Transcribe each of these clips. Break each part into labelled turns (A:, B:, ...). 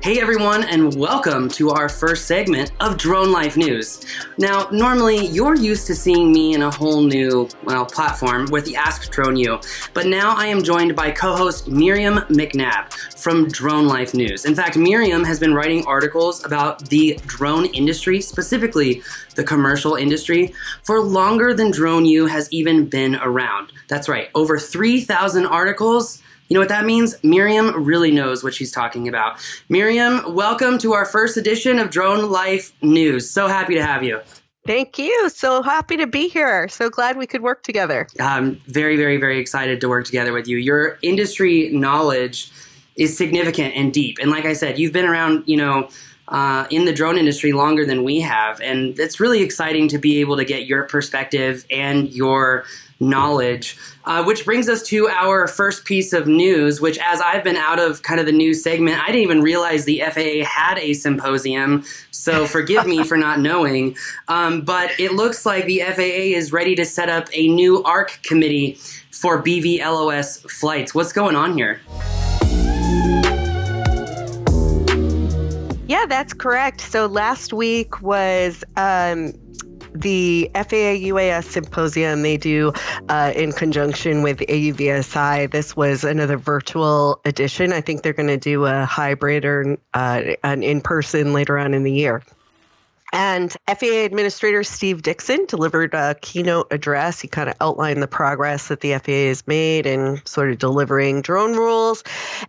A: Hey everyone, and welcome to our first segment of Drone Life News. Now, normally you're used to seeing me in a whole new, platform with the Ask Drone U, but now I am joined by co-host Miriam McNabb from Drone Life News. In fact, Miriam has been writing articles about the drone industry, specifically the commercial industry, for longer than Drone U has even been around. That's right, over 3,000 articles. You know what that means? Miriam really knows what she's talking about. Miriam, welcome to our first edition of Drone Life News. So happy to have you.
B: Thank you. So happy to be here. So glad we could work together.
A: I'm very, very, very excited to work together with you. Your industry knowledge is significant and deep. And like I said, you've been around, in the drone industry longer than we have. And it's really exciting to be able to get your perspective and your knowledge, which brings us to our first piece of news, which as I've been out of kind of the news segment, I didn't even realize the FAA had a symposium, so forgive me for not knowing, but it looks like the FAA is ready to set up a new ARC committee for BVLOS flights. What's going on here?
B: Yeah, that's correct. So last week was the FAA UAS Symposium they do in conjunction with AUVSI. This was another virtual edition. I think they're going to do a hybrid or an in-person later on in the year. And FAA Administrator Steve Dixon delivered a keynote address. He kind of outlined the progress that the FAA has made in sort of delivering drone rules,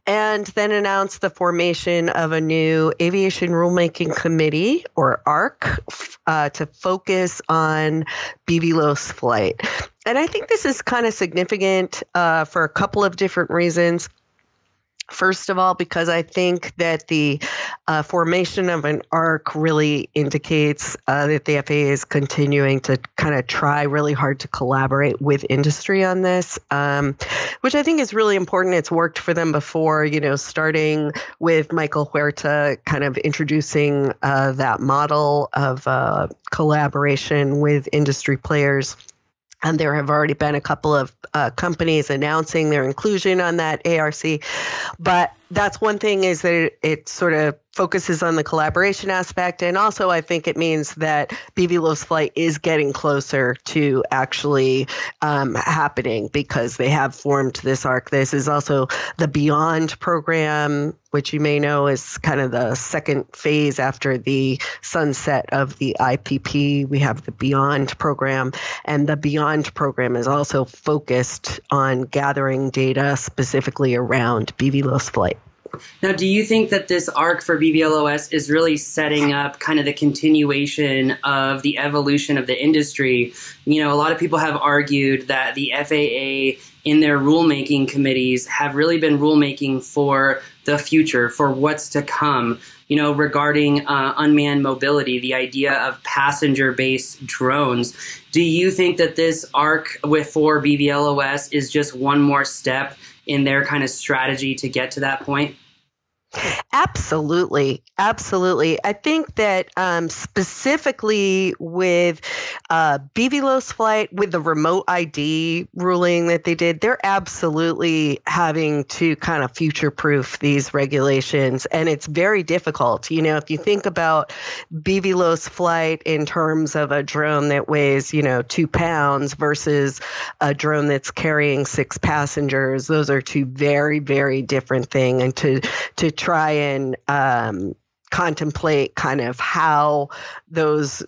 B: and then announced the formation of a new Aviation Rulemaking Committee, or ARC, to focus on BVLOS flight. And I think this is kind of significant for a couple of different reasons. First of all, because I think that the formation of an ARC really indicates that the FAA is continuing to kind of try really hard to collaborate with industry on this, which I think is really important. It's worked for them before, starting with Michael Huerta kind of introducing that model of collaboration with industry players. And there have already been a couple of companies announcing their inclusion on that ARC. But that's one thing, is that it sort of focuses on the collaboration aspect. And also, I think it means that BVLOS flight is getting closer to actually happening, because they have formed this ARC. This is also the Beyond program, which you may know is kind of the second phase after the sunset of the IPP. We have the Beyond program, and the Beyond program is also focused on gathering data specifically around BVLOS flight.
A: Now, do you think that this ARC for BVLOS is really setting up kind of the continuation of the evolution of the industry? A lot of people have argued that the FAA in their rulemaking committees have really been rulemaking for the future, for what's to come, regarding unmanned mobility, the idea of passenger-based drones. Do you think that this ARC for BVLOS is just one more step in their kind of strategy to get to that point?
B: Absolutely. Absolutely. I think that specifically with BVLOS flight, with the remote ID ruling that they did, they're absolutely having to kind of future-proof these regulations. And it's very difficult. If you think about BVLOS flight in terms of a drone that weighs, 2 pounds versus a drone that's carrying 6 passengers, those are two very, very different things. And to try and contemplate kind of how those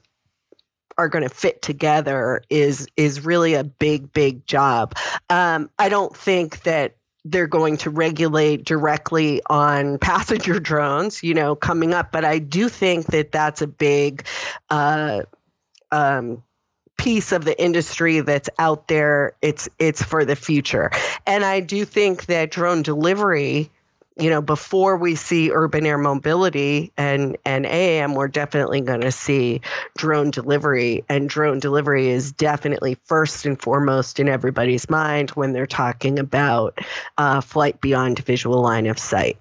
B: are going to fit together is really a big job. I don't think that they're going to regulate directly on passenger drones, coming up, but I do think that that's a big piece of the industry that's out there. It's for the future. And I do think that drone delivery, before we see urban air mobility and AAM, we're definitely going to see drone delivery. And drone delivery is definitely first and foremost in everybody's mind when they're talking about flight beyond visual line of sight.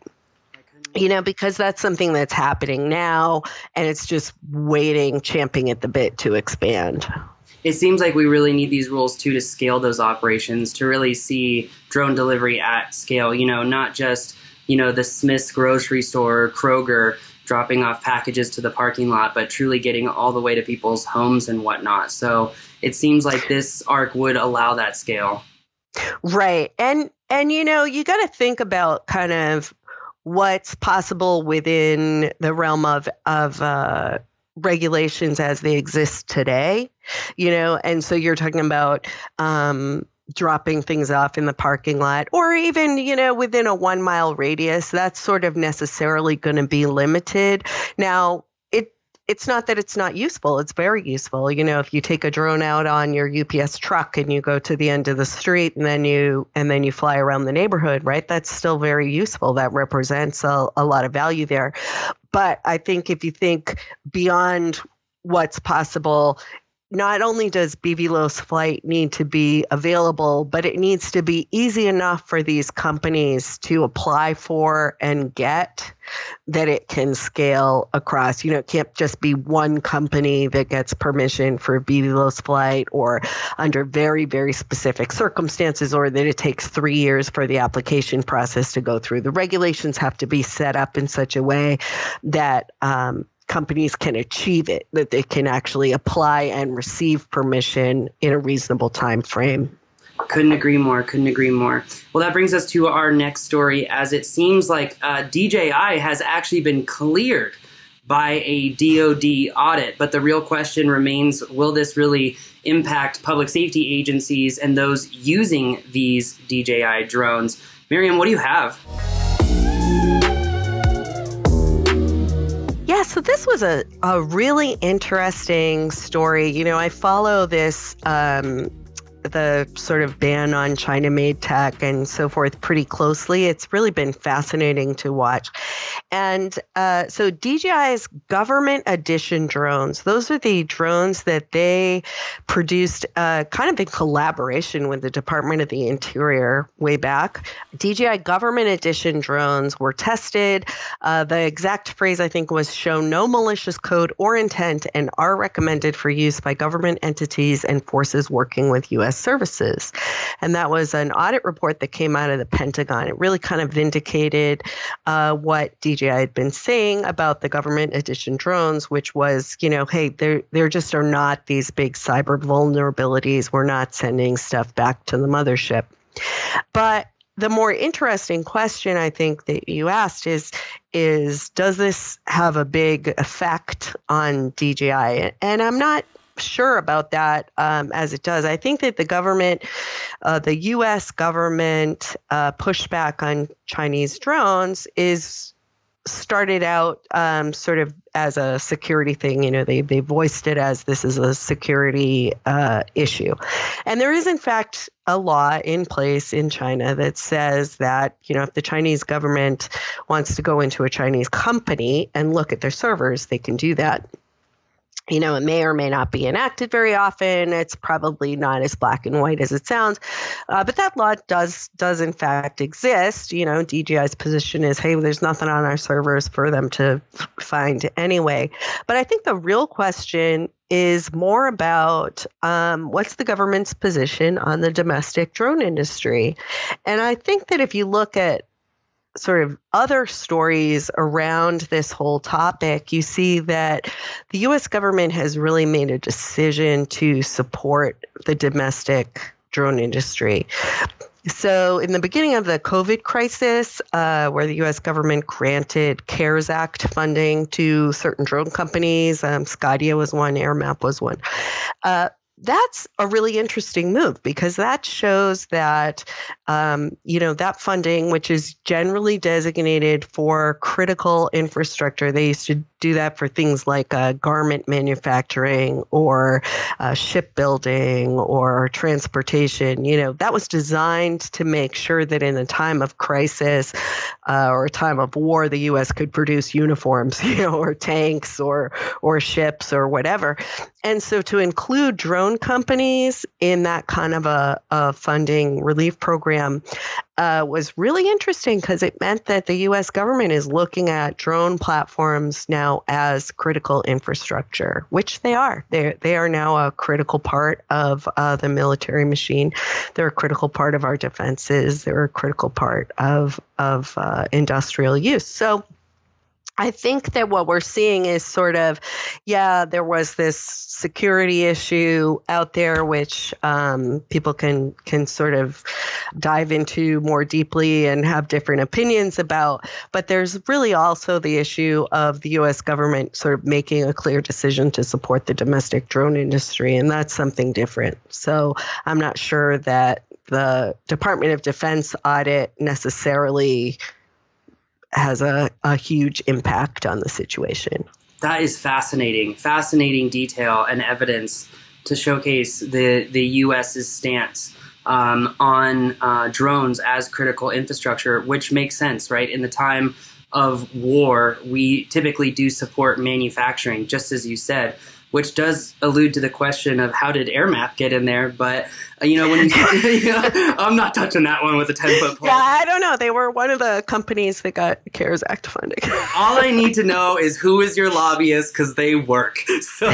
B: Because that's something that's happening now, and it's just champing at the bit to expand.
A: It seems like we really need these rules too to scale those operations, to really see drone delivery at scale, not just the Smith's grocery store, Kroger, dropping off packages to the parking lot, but truly getting all the way to people's homes and whatnot. So it seems like this ARC would allow that scale.
B: Right. And you got to think about kind of what's possible within the realm of regulations as they exist today, and so you're talking about dropping things off in the parking lot, or even, within a 1 mile radius. That's sort of necessarily going to be limited. Now, it's not that it's not useful. It's very useful. If you take a drone out on your UPS truck and you go to the end of the street and then you fly around the neighborhood, right? That's still very useful. That represents a lot of value there. But I think if you think beyond what's possible, not only does BVLOS Flight need to be available, but it needs to be easy enough for these companies to apply for and get, that it can scale across. It can't just be one company that gets permission for BVLOS Flight, or under very, very specific circumstances, or that it takes 3 years for the application process to go through. The regulations have to be set up in such a way that companies can achieve it, that they can actually apply and receive permission in a reasonable time frame.
A: Couldn't agree more. Well, that brings us to our next story, as it seems like DJI has actually been cleared by a DoD audit. But the real question remains, will this really impact public safety agencies and those using these DJI drones? Miriam, what do you have?
B: Yeah, so this was a really interesting story. I follow this, the sort of ban on China-made tech and so forth pretty closely. It's really been fascinating to watch. And so DJI's government edition drones, those are the drones that they produced kind of in collaboration with the Department of the Interior way back. DJI government edition drones were tested. The exact phrase, I think, was show no malicious code or intent and are recommended for use by government entities and forces working with U.S. services. And that was an audit report that came out of the Pentagon. It really kind of vindicated what DJI had been saying about the government edition drones, which was, hey, there just are not these big cyber vulnerabilities. We're not sending stuff back to the mothership. But the more interesting question, I think, that you asked is does this have a big effect on DJI? And I'm not sure about that as it does. I think that the government, the U.S. government pushback on Chinese drones started out sort of as a security thing. They voiced it as this is a security issue. And there is, in fact, a law in place in China that says that, if the Chinese government wants to go into a Chinese company and look at their servers, they can do that. It may or may not be enacted very often. It's probably not as black and white as it sounds. But that law does in fact exist. DJI's position is, hey, there's nothing on our servers for them to find anyway. But I think the real question is more about what's the government's position on the domestic drone industry. And I think that if you look at sort of other stories around this whole topic, you see that the U.S. government has really made a decision to support the domestic drone industry. So in the beginning of the COVID crisis, where the U.S. government granted CARES Act funding to certain drone companies, Skydio was one, AirMap was one, that's a really interesting move, because that shows that, that funding, which is generally designated for critical infrastructure, they used to do that for things like garment manufacturing or shipbuilding or transportation. That was designed to make sure that in a time of crisis or a time of war, the U.S. could produce uniforms, or tanks or ships or whatever. And so to include drone companies in that kind of a funding relief program was really interesting because it meant that the U.S. government is looking at drone platforms now as critical infrastructure, which they are. They are now a critical part of the military machine. They're a critical part of our defenses. They're a critical part of industrial use. So I think that what we're seeing is sort of, there was this security issue out there, which people can sort of dive into more deeply and have different opinions about. But there's really also the issue of the U.S. government sort of making a clear decision to support the domestic drone industry, and that's something different. So I'm not sure that the Department of Defense audit necessarily has a huge impact on the situation.
A: That is fascinating detail and evidence to showcase the U.S.'s stance on drones as critical infrastructure, which makes sense, right? In the time of war, we typically do support manufacturing, just as you said, which does allude to the question of how did AirMap get in there? But, when you I'm not touching that one with a 10-foot pole.
B: Yeah, I don't know. They were one of the companies that got CARES Act funding.
A: All I need to know is who is your lobbyist, because they work. So,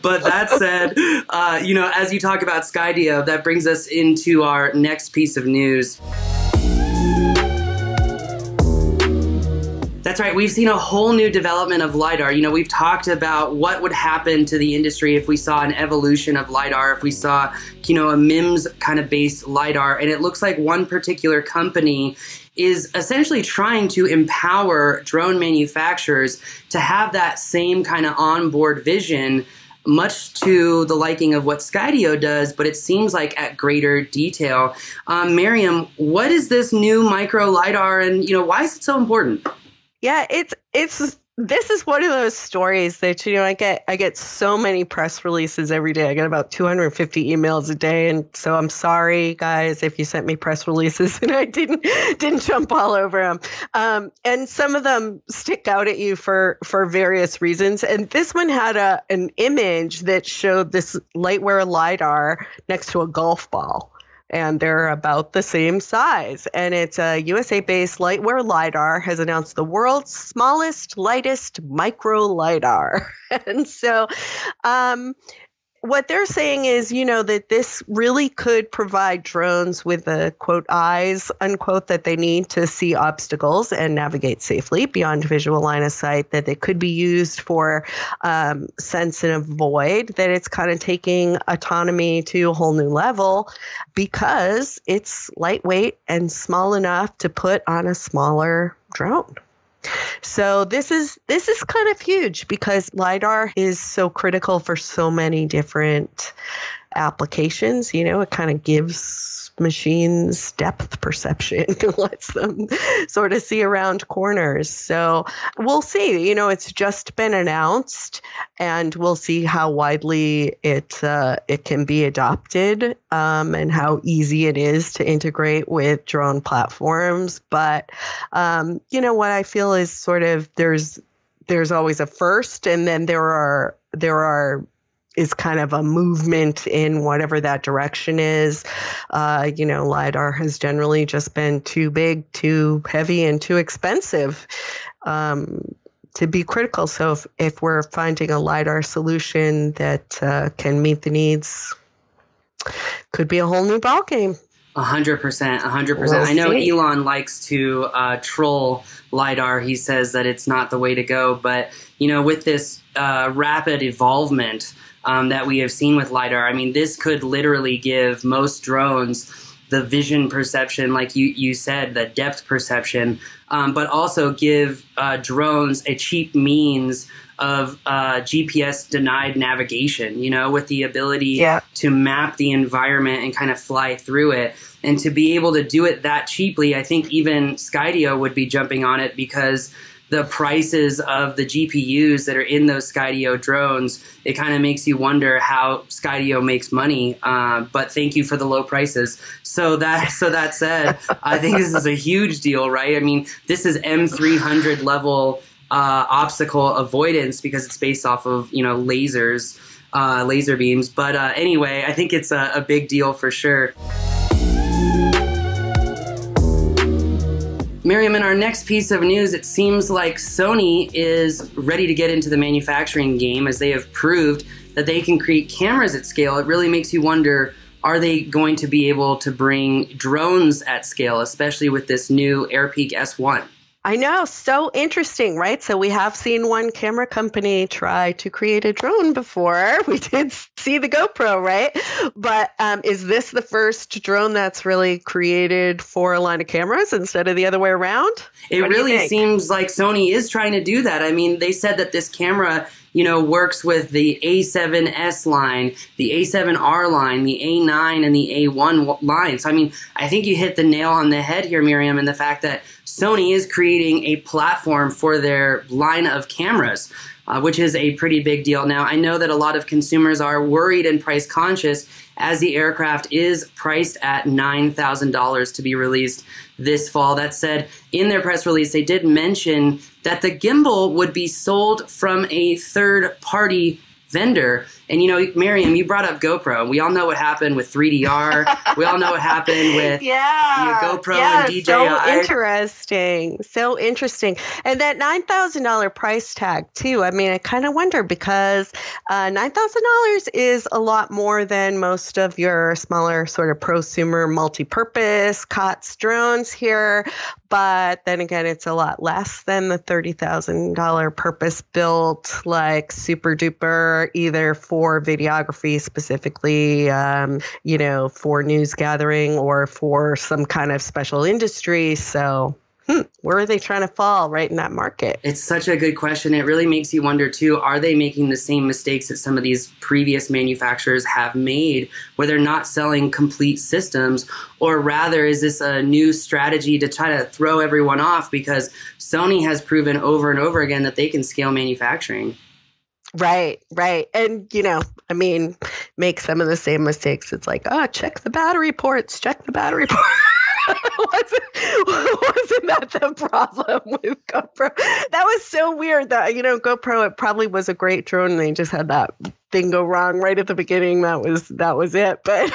A: but that said, as you talk about Skydio, that brings us into our next piece of news. That's right. We've seen a whole new development of LiDAR. We've talked about what would happen to the industry if we saw an evolution of LiDAR, if we saw, a MIMS kind of based LiDAR. And it looks like one particular company is essentially trying to empower drone manufacturers to have that same kind of onboard vision, much to the liking of what Skydio does, but it seems like at greater detail. Miriam, what is this new microLiDAR, and why is it so important?
B: Yeah, this is one of those stories that, I get so many press releases every day. I get about 250 emails a day. And so I'm sorry, guys, if you sent me press releases and I didn't jump all over them. And some of them stick out at you for various reasons. And this one had an image that showed this lightweight LiDAR next to a golf ball. And they're about the same size. And it's a USA-based lightweight LiDAR has announced the world's smallest, lightest microLiDAR. And so what they're saying is, that this really could provide drones with the, quote, eyes, unquote, that they need to see obstacles and navigate safely beyond visual line of sight, that they could be used for sense and avoid, that it's kind of taking autonomy to a whole new level because it's lightweight and small enough to put on a smaller drone. So this is kind of huge because LiDAR is so critical for so many different applications. It kind of gives machines depth perception, lets them sort of see around corners. So we'll see. It's just been announced, and we'll see how widely it can be adopted and how easy it is to integrate with drone platforms. But what I feel is sort of there's always a first, and then there is kind of a movement in whatever that direction is. LiDAR has generally just been too big, too heavy, and too expensive to be critical. So if we're finding a LiDAR solution that can meet the needs, could be a whole new ballgame.
A: 100%. I know Elon likes to troll LiDAR. He says that it's not the way to go. But, with this rapid evolvement that we have seen with LiDAR, this could literally give most drones the vision perception, like you said, the depth perception, but also give drones a cheap means of GPS-denied navigation, with the ability to map the environment and kind of fly through it. And to be able to do it that cheaply, I think even Skydio would be jumping on it because the prices of the GPUs that are in those Skydio drones, it kind of makes you wonder how Skydio makes money. But thank you for the low prices. So that said, I think this is a huge deal, right? This is M300 level obstacle avoidance because it's based off of lasers, laser beams. But anyway, I think it's a big deal for sure. Miriam, in our next piece of news, it seems like Sony is ready to get into the manufacturing game as they have proved that they can create cameras at scale. It really makes you wonder, are they going to be able to bring drones at scale, especially with this new Airpeak S1?
B: I know, so interesting, right? So we have seen one camera company try to create a drone before. We did see the GoPro, right? But is this the first drone that's really created for a line of cameras instead of the other way around?
A: It really seems like Sony is trying to do that. I mean, they said that this camera, works with the A7S line, the A7R line, the A9, and the A1 line. So, I mean, I think you hit the nail on the head here, Miriam, in the fact that Sony is creating a platform for their line of cameras, which is a pretty big deal. Now, I know that a lot of consumers are worried and price conscious as the aircraft is priced at $9,000 to be released this fall. That said, in their press release, they did mention that the gimbal would be sold from a third-party vendor. And, Miriam, you brought up GoPro. We all know what happened with 3DR. We all know what happened with GoPro and DJI.
B: So interesting. So interesting. And that $9,000 price tag, too. I mean, I kind of wonder because $9,000 is a lot more than most of your smaller sort of prosumer multi-purpose COTS drones here. But then again, it's a lot less than the $30,000 purpose-built, like super duper, either for videography specifically, for news gathering or for some kind of special industry. So where are they trying to fall right in that market?
A: It's such a good question. It really makes you wonder, too, are they making the same mistakes that some of these previous manufacturers have made where they're not selling complete systems? Or rather, is this a new strategy to try to throw everyone off because Sony has proven over and over again that they can scale manufacturing?
B: Right. And, make some of the same mistakes. It's like, check the battery ports, wasn't that the problem with GoPro? That was so weird that, GoPro, it probably was a great drone and they just had that thing go wrong right at the beginning. That was it. But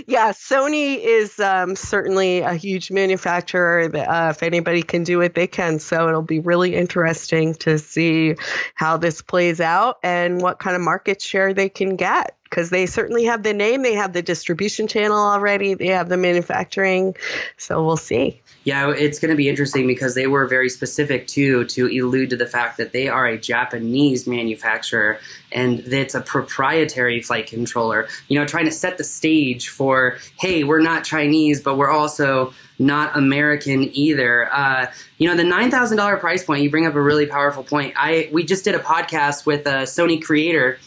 B: yeah, Sony is certainly a huge manufacturer. If anybody can do it, they can. So it'll be really interesting to see how this plays out and what kind of market share they can get. Because they certainly have the name, they have the distribution channel already, they have the manufacturing. So we'll see.
A: Yeah, it's going to be interesting because they were very specific, too, to allude to the fact that they are a Japanese manufacturer and it's a proprietary flight controller, trying to set the stage for, hey, we're not Chinese, but we're also not American either. The $9,000 price point, you bring up a really powerful point. We just did a podcast with a Sony creator,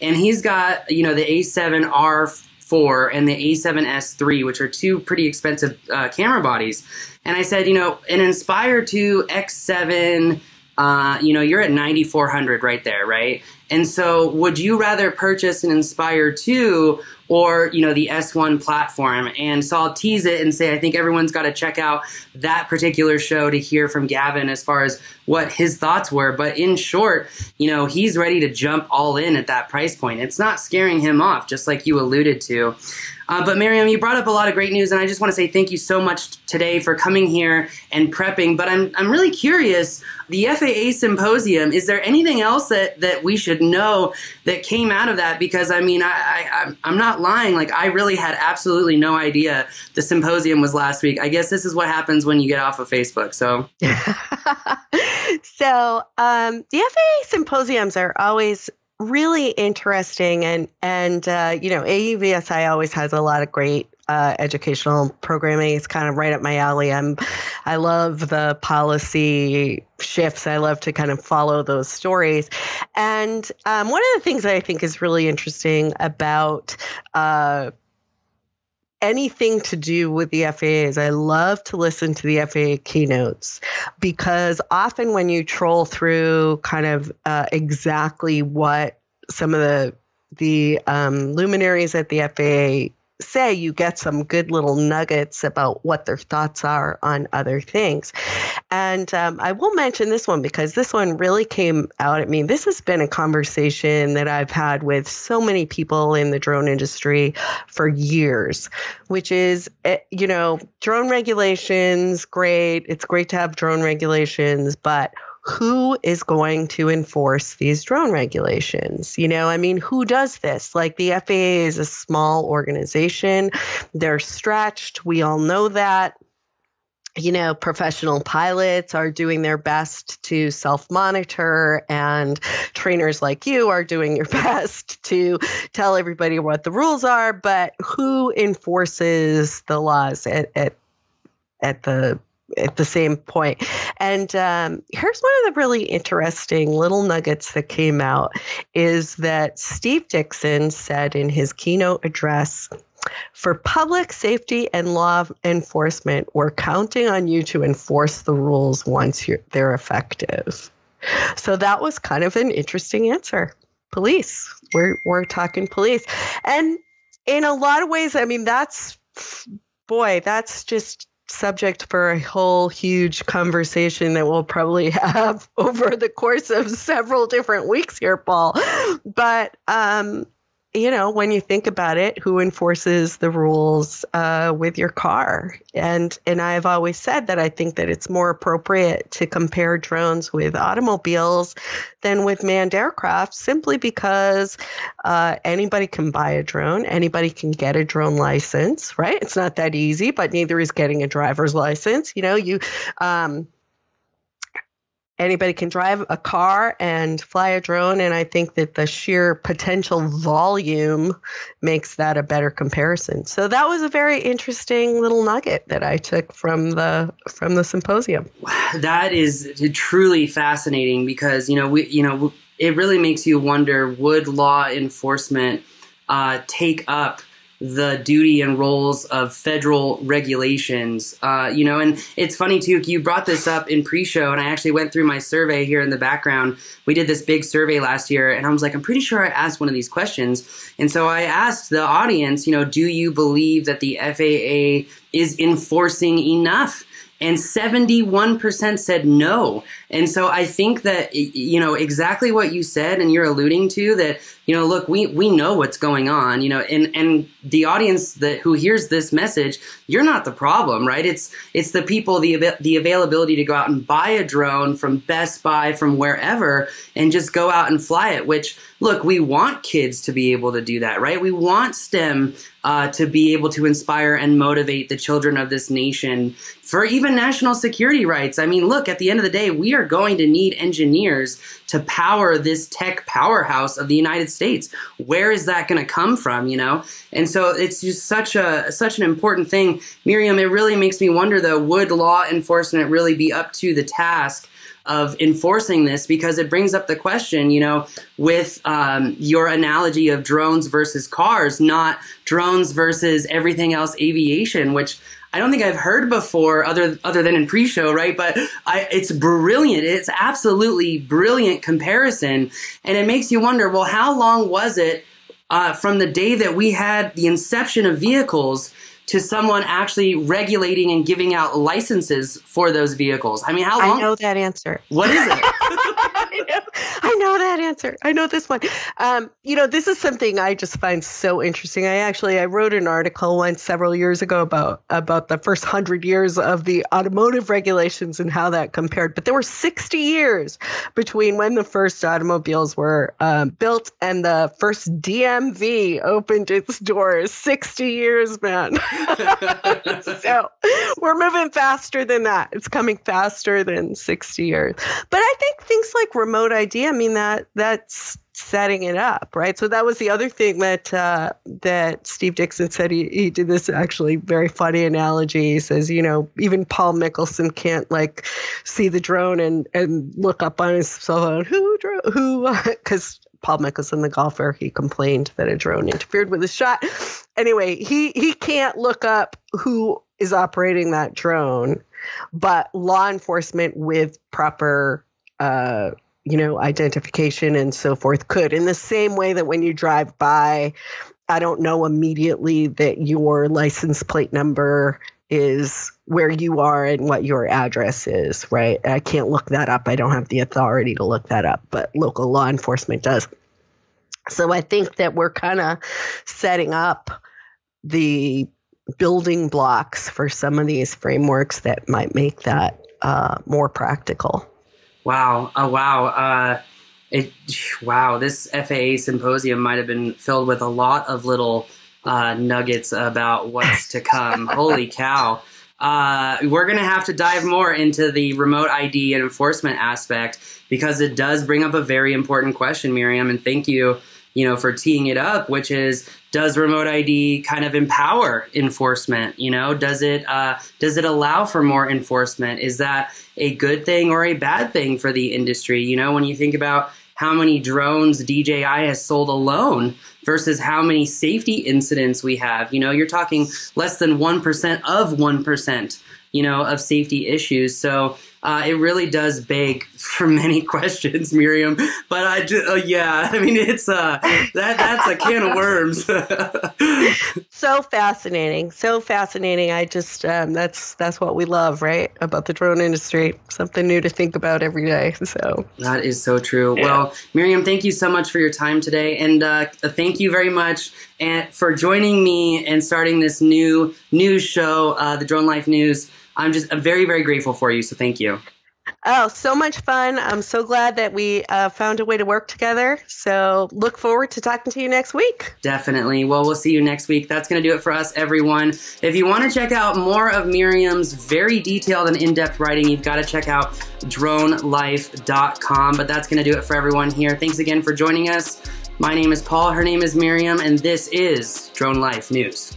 A: and he's got, the A7R4 and the A7S3, which are two pretty expensive camera bodies. And I said, an Inspire 2 X7, you're at $9,400 right there, right? And so would you rather purchase an Inspire 2 or, the S1 platform? And so I'll tease it and say I think everyone's got to check out that particular show to hear from Gavin as far as what his thoughts were. But in short, he's ready to jump all in at that price point. It's not scaring him off, just like you alluded to. But Miriam, you brought up a lot of great news, and I just want to say thank you so much today for coming here and prepping. But I'm really curious, the FAA Symposium, is there anything else that we should know that came out of that? Because, I'm not lying. Like, I really had absolutely no idea the symposium was last week. I guess this is what happens when you get off of Facebook. So,
B: the FAA Symposiums are always really interesting, and AUVSI always has a lot of great educational programming. It's kind of right up my alley. I love the policy shifts. I love to kind of follow those stories. And one of the things that I think is really interesting about anything to do with the FAA is I love to listen to the FAA keynotes, because often when you troll through kind of exactly what some of the luminaries at the FAA say, you get some good little nuggets about what their thoughts are on other things. And I will mention this one because this one really came out at me. This has been a conversation that I've had with so many people in the drone industry for years, which is, drone regulations, great. It's great to have drone regulations, but who is going to enforce these drone regulations? Who does this? Like, the FAA is a small organization. They're stretched. We all know that. Professional pilots are doing their best to self-monitor, and trainers like you are doing your best to tell everybody what the rules are. But who enforces the laws at the same point? And here's one of the really interesting little nuggets that came out is that Steve Dixon said in his keynote address, "For public safety and law enforcement, we're counting on you to enforce the rules once they're effective." So that was kind of an interesting answer. Police. We're talking police. And in a lot of ways, that's just subject for a whole huge conversation that we'll probably have over the course of several different weeks here, Paul. But, when you think about it, who enforces the rules with your car? And I've always said that I think that it's more appropriate to compare drones with automobiles than with manned aircraft, simply because anybody can buy a drone, anybody can get a drone license, right? It's not that easy, but neither is getting a driver's license. Anybody can drive a car and fly a drone, and I think that the sheer potential volume makes that a better comparison. So that was a very interesting little nugget that I took from the symposium.
A: That is truly fascinating because it really makes you wonder: would law enforcement take up the duty and roles of federal regulations, and it's funny too, you brought this up in pre-show, and I actually went through my survey here in the background. We did this big survey last year, and I was like, I'm pretty sure I asked one of these questions. And so I asked the audience, do you believe that the FAA is enforcing enough? And 71% said no. And so I think that, exactly what you said and you're alluding to, that, look, we know what's going on, and the audience who hears this message, you're not the problem, right? It's the people, the availability to go out and buy a drone from Best Buy, from wherever, and just go out and fly it, which, look, we want kids to be able to do that, right? We want STEM to be able to inspire and motivate the children of this nation for even national security rights. Look, at the end of the day, we are going to need engineers to power this tech powerhouse of the United States. Where is that going to come from, And so it's just such an important thing. Miriam, it really makes me wonder, though, would law enforcement really be up to the task of enforcing this? Because it brings up the question, with your analogy of drones versus cars, not drones versus everything else aviation, which I don't think I've heard before other than in pre-show, right? But it's brilliant. It's absolutely brilliant comparison. And it makes you wonder, well, how long was it from the day that we had the inception of vehicles to someone actually regulating and giving out licenses for those vehicles? How long?
B: I know that answer.
A: What is it?
B: I know that answer. I know this one. This is something I just find so interesting. I wrote an article once several years ago about the first 100 years of the automotive regulations and how that compared. But there were 60 years between when the first automobiles were built and the first DMV opened its doors. 60 years, man. So we're moving faster than that. It's coming faster than 60 years. But I think things like remote ID, that's setting it up, right? So that was the other thing that Steve Dixon said. He did this actually very funny analogy. He says, even Paul Mickelson can't see the drone and look up on his cell phone, because Paul Mickelson, the golfer, he complained that a drone interfered with his shot. Anyway, he can't look up who is operating that drone, but law enforcement with proper identification and so forth could, in the same way that when you drive by I don't know immediately that your license plate number is where you are and what your address is, right? I can't look that up. I don't have the authority to look that up, but local law enforcement does. So I think that we're kind of setting up the building blocks for some of these frameworks that might make that more practical.
A: Wow. Oh, wow. Wow. This FAA Symposium might have been filled with a lot of little nuggets about what's to come. Holy cow. We're going to have to dive more into the remote ID and enforcement aspect, because it does bring up a very important question, Miriam, and thank you, for teeing it up, which is, does remote ID kind of empower enforcement? Does it allow for more enforcement? Is that a good thing or a bad thing for the industry? When you think about how many drones DJI has sold alone versus how many safety incidents we have, you're talking less than 1% of 1%, of safety issues. So it really does beg for many questions, Miriam. But it's that's a can of worms.
B: So fascinating, so fascinating. I just that's what we love, right? About the drone industry, something new to think about every day. So
A: that is so true. Yeah. Well, Miriam, thank you so much for your time today, and thank you very much for joining me and starting this new news show, the Drone Life News. I'm very, very grateful for you, so thank you.
B: Oh, so much fun. I'm so glad that we found a way to work together. So look forward to talking to you next week.
A: Definitely. Well, we'll see you next week. That's going to do it for us, everyone. If you want to check out more of Miriam's very detailed and in-depth writing, you've got to check out dronelife.com. But that's going to do it for everyone here. Thanks again for joining us. My name is Paul. Her name is Miriam. And this is Drone Life News.